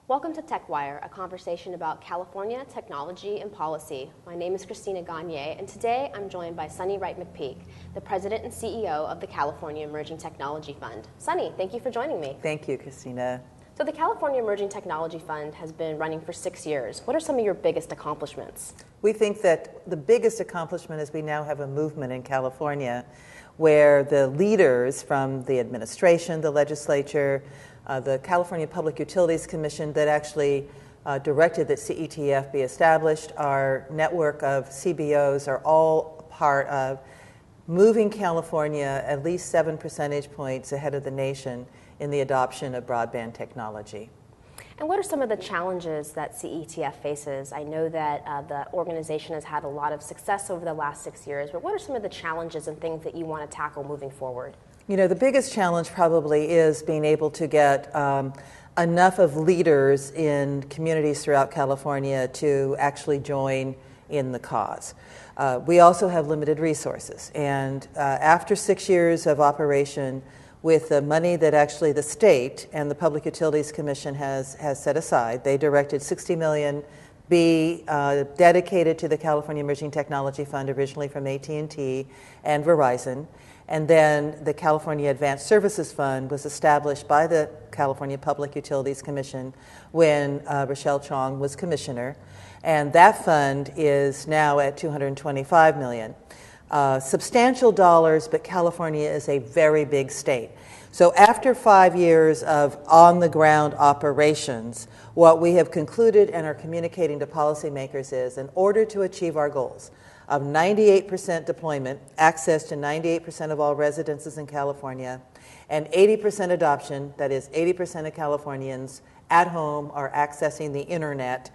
Welcome to TechWire, a conversation about California, technology, and policy. My name is Christina Gagnier, and today I'm joined by Sunne Wright McPeak, the President and CEO of the California Emerging Technology Fund. Sunne, thank you for joining me. Thank you, Christina. So the California Emerging Technology Fund has been running for 6 years. What are some of your biggest accomplishments? We think that the biggest accomplishment is we now have a movement in California where the leaders from the administration, the legislature, the California Public Utilities Commission that actually directed that CETF be established, our network of CBOs are all part of moving California at least 7 percentage points ahead of the nation in the adoption of broadband technology. And what are some of the challenges that CETF faces? I know that the organization has had a lot of success over the last 6 years, but what are some of the challenges and things that you want to tackle moving forward? You know, the biggest challenge probably is being able to get enough of leaders in communities throughout California to actually join in the cause. We also have limited resources, and after 6 years of operation, with the money that actually the state and the Public Utilities Commission has set aside, they directed $60 million be dedicated to the California Emerging Technology Fund, originally from AT&T and Verizon. And then the California Advanced Services Fund was established by the California Public Utilities Commission when Rochelle Chong was commissioner. And that fund is now at $225 million. Substantial dollars, but California is a very big state. So after 5 years of on-the-ground operations, what we have concluded and are communicating to policymakers is, in order to achieve our goals of 98% deployment, access to 98% of all residences in California, and 80% adoption, that is 80% of Californians at home are accessing the internet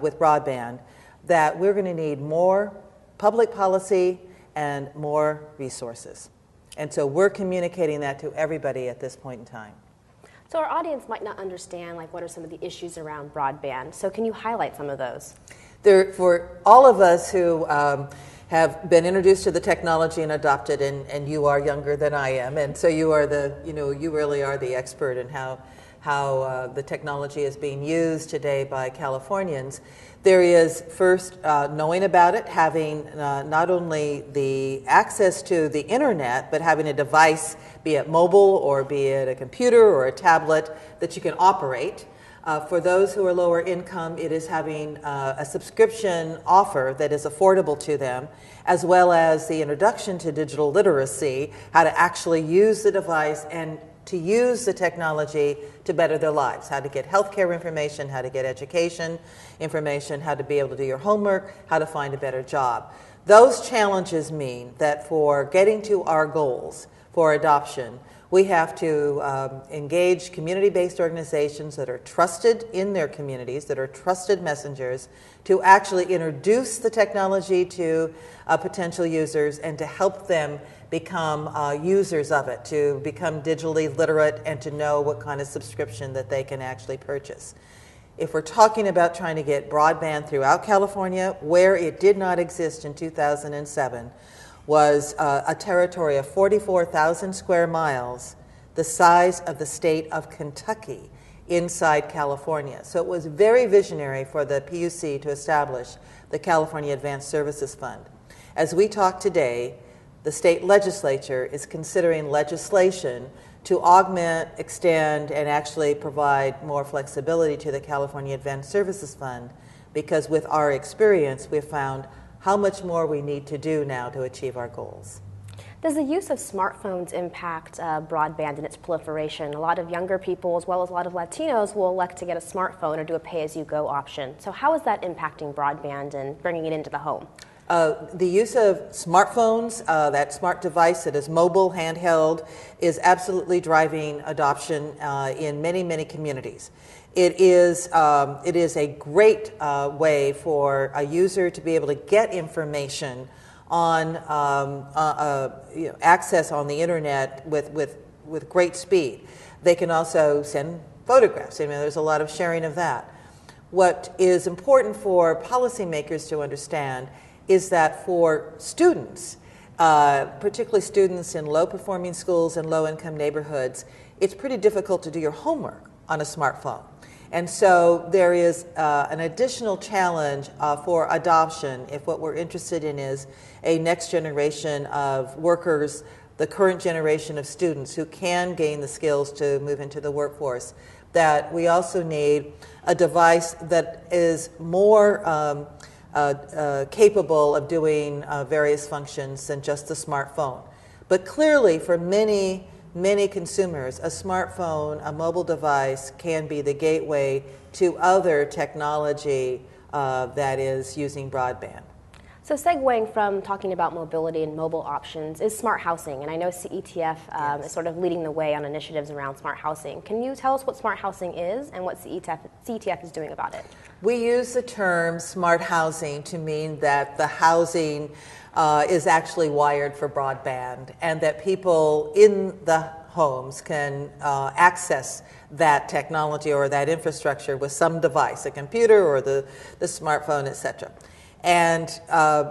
with broadband, that we're going to need more public policy and more resources. And so we're communicating that to everybody at this point in time. So our audience might not understand what are some of the issues around broadband. So can you highlight some of those? For all of us who have been introduced to the technology and adopted, and you are younger than I am, and so you are you really are the expert in how the technology is being used today by Californians. There is first knowing about it, having not only the access to the internet, but having a device, be it mobile or be it a computer or a tablet, that you can operate. For those who are lower income, it is having a subscription offer that is affordable to them, as well as the introduction to digital literacy, how to actually use the device and to use the technology to better their lives, how to get healthcare information, how to get education information, how to be able to do your homework, how to find a better job. Those challenges mean that for getting to our goals for adoption, we have to engage community-based organizations that are trusted in their communities, that are trusted messengers, to actually introduce the technology to potential users and to help them become users of it, to become digitally literate and to know what kind of subscription that they can actually purchase. If we're talking about trying to get broadband throughout California, where it did not exist in 2007, was a territory of 44,000 square miles, the size of the state of Kentucky inside California. So it was very visionary for the PUC to establish the California Advanced Services Fund. As we talk today, the state legislature is considering legislation to augment, extend, and actually provide more flexibility to the California Advanced Services Fund, because with our experience, we've found how much more we need to do now to achieve our goals. Does the use of smartphones impact broadband and its proliferation? A lot of younger people, as well as a lot of Latinos, will elect to get a smartphone or do a pay-as-you-go option. So how is that impacting broadband and bringing it into the home? The use of smartphones, that smart device that is mobile, handheld, is absolutely driving adoption in many, many communities. It is a great way for a user to be able to get information on access on the internet with great speed. They can also send photographs. There's a lot of sharing of that. What is important for policymakers to understand is that for students, particularly students in low-performing schools and low-income neighborhoods, it's pretty difficult to do your homework on a smartphone. And so there is an additional challenge for adoption if what we're interested in is a next generation of workers, the current generation of students who can gain the skills to move into the workforce, that we also need a device that is more capable of doing various functions than just the smartphone. But clearly, for many consumers, a smartphone, a mobile device, can be the gateway to other technology that is using broadband. So segueing from talking about mobility and mobile options is smart housing, and I know CETF is sort of leading the way on initiatives around smart housing. Can you tell us what smart housing is and what CETF is doing about it? We use the term smart housing to mean that the housing is actually wired for broadband, and that people in the homes can access that technology or that infrastructure with some device, a computer or the smartphone, etc. And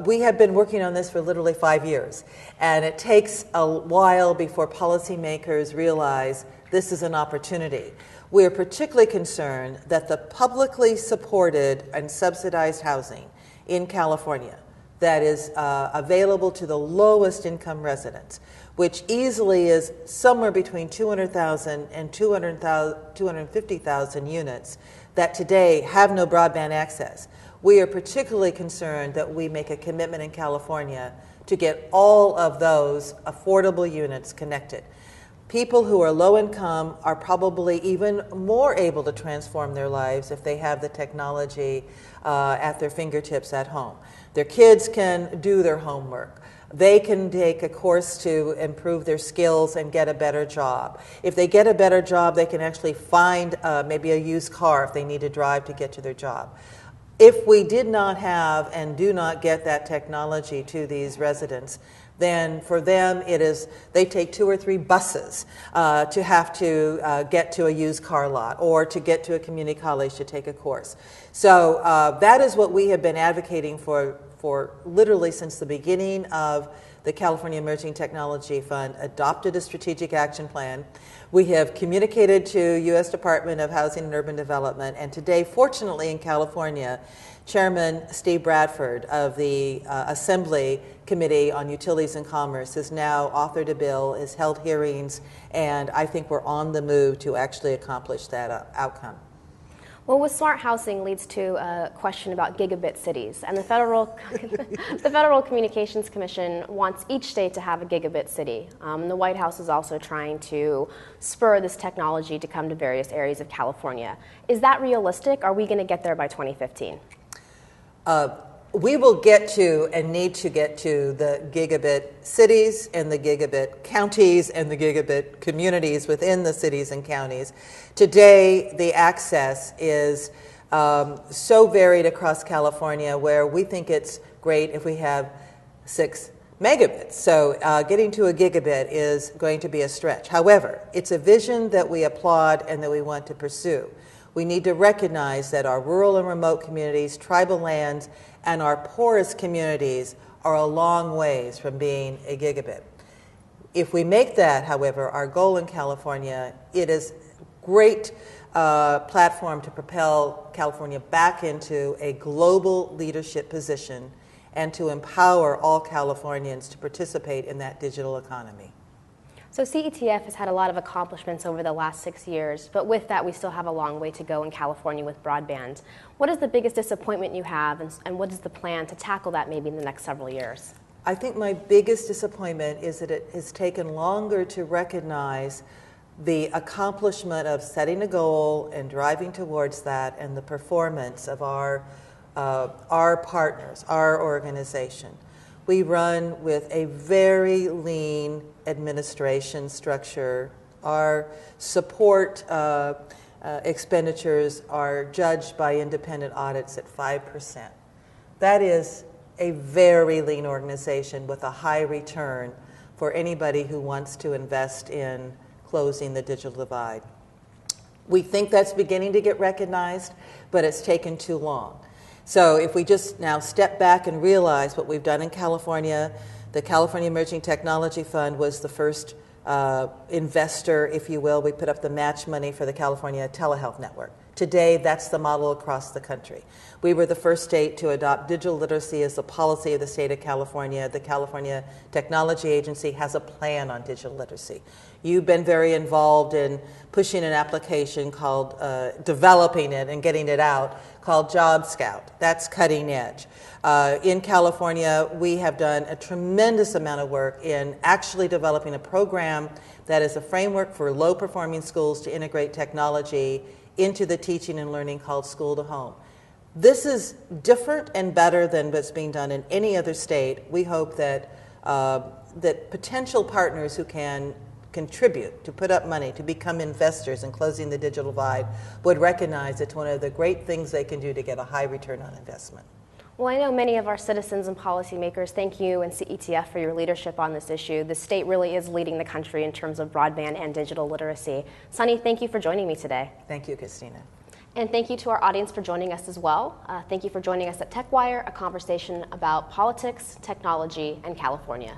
we have been working on this for literally 5 years. And it takes a while before policymakers realize this is an opportunity. We are particularly concerned that the publicly supported and subsidized housing in California that is available to the lowest income residents, which easily is somewhere between 200,000 and 250,000 units that today have no broadband access. We are particularly concerned that we make a commitment in California to get all of those affordable units connected. People who are low income are probably even more able to transform their lives if they have the technology at their fingertips at home. Their kids can do their homework. They can take a course to improve their skills and get a better job. If they get a better job, they can actually find maybe a used car if they need to drive to get to their job. If we did not have and do not get that technology to these residents, then for them it is, they take 2 or 3 buses to have to get to a used car lot or to get to a community college to take a course. So that is what we have been advocating for literally since the beginning of the California Emerging Technology Fund adopted a strategic action plan. We have communicated to U.S. Department of Housing and Urban Development, and today, fortunately in California, Chairman Steve Bradford of the Assembly Committee on Utilities and Commerce has now authored a bill, has held hearings, and I think we're on the move to actually accomplish that outcome. Well, with smart housing leads to a question about gigabit cities, and the Federal Communications Commission wants each state to have a gigabit city. The White House is also trying to spur this technology to come to various areas of California. Is that realistic? Are we going to get there by 2015? We will get to and need to get to the gigabit cities and the gigabit counties and the gigabit communities within the cities and counties. Today, the access is so varied across California where we think it's great if we have 6 megabits. So getting to a gigabit is going to be a stretch. However, it's a vision that we applaud and that we want to pursue. We need to recognize that our rural and remote communities, tribal lands, and our poorest communities are a long ways from being a gigabit. If we make that, however, our goal in California, it is a great platform to propel California back into a global leadership position and to empower all Californians to participate in that digital economy. So CETF has had a lot of accomplishments over the last 6 years, but with that we still have a long way to go in California with broadband. What is the biggest disappointment you have, and what is the plan to tackle that maybe in the next several years? I think my biggest disappointment is that it has taken longer to recognize the accomplishment of setting a goal and driving towards that and the performance of our partners, our organization. We run with a very lean administration structure. Our support expenditures are judged by independent audits at 5%. That is a very lean organization with a high return for anybody who wants to invest in closing the digital divide. We think that's beginning to get recognized, but it's taken too long. So if we just now step back and realize what we've done in California, the California Emerging Technology Fund was the first investor, if you will. We put up the match money for the California telehealth network. Today, that's the model across the country. We were the first state to adopt digital literacy as a policy of the state of California. The California Technology Agency has a plan on digital literacy. You've been very involved in pushing an application called, developing it and getting it out, called Job Scout. That's cutting edge. In California, we have done a tremendous amount of work in actually developing a program that is a framework for low-performing schools to integrate technology into the teaching and learning called School to Home. This is different and better than what's being done in any other state. We hope that that potential partners who can contribute, to put up money, to become investors in closing the digital divide would recognize it's one of the great things they can do to get a high return on investment. Well, I know many of our citizens and policymakers thank you and CETF for your leadership on this issue. The state really is leading the country in terms of broadband and digital literacy. Sunny, thank you for joining me today. Thank you, Christina. And thank you to our audience for joining us as well. Thank you for joining us at TechWire, a conversation about politics, technology, and California.